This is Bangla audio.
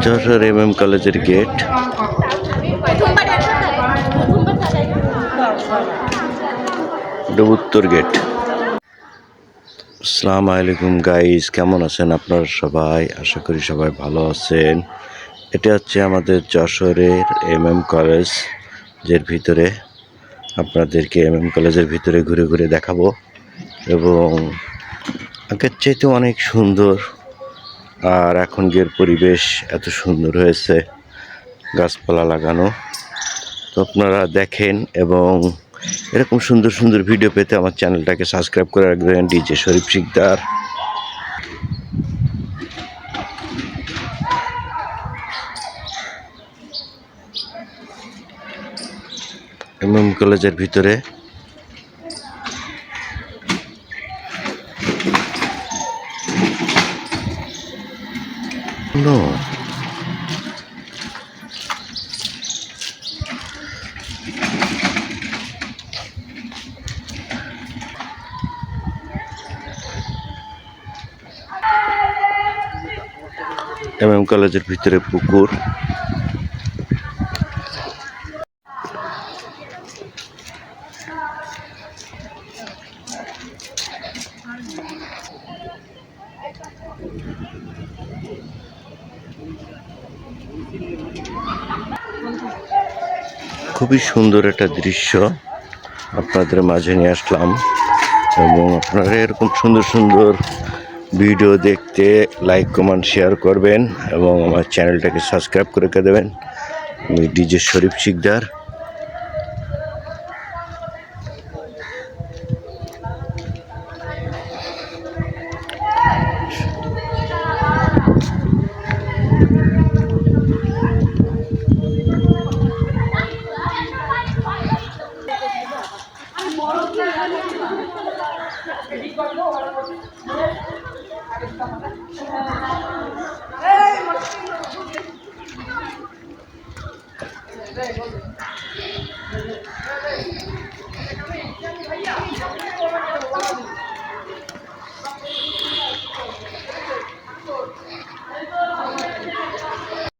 যশোর MM কলেজের গেট। উত্তর গেট। আসসালামু আলাইকুম গাইস, কেমন আছেন আপনারা সবাই? আশা করি সবাই ভালো আছেন। এটা হচ্ছে আমাদের যশোরের MM কলেজ, যের ভিতরে আপনাদেরকে MM কলেজের ভিতরে ঘুরে ঘুরে দেখাবো। এবং আগের চাইতে অনেক সুন্দর, আর এখনকার পরিবেশ এত সুন্দর হয়েছে, গাছপালা লাগানো। তো আপনারা দেখেন এবং এরকম সুন্দর সুন্দর ভিডিও পেতে আমার চ্যানেলটাকে সাবস্ক্রাইব করে রাখবেন। ডিজে শরীফ শিকদার। MM কলেজের ভিতরে MM কলেজের ভিতরে পুকুর। খুবই সুন্দর একটা দৃশ্য আপনাদের মাঝে নিয়ে আসলাম, এবং আপনারা এরকম সুন্দর সুন্দর ভিডিও দেখতে লাইক কমেন্ট শেয়ার করবেন এবং আমার চ্যানেলটাকে সাবস্ক্রাইব করে রেখে দেবেন। আমি ডিজে শরীফ শিকদার।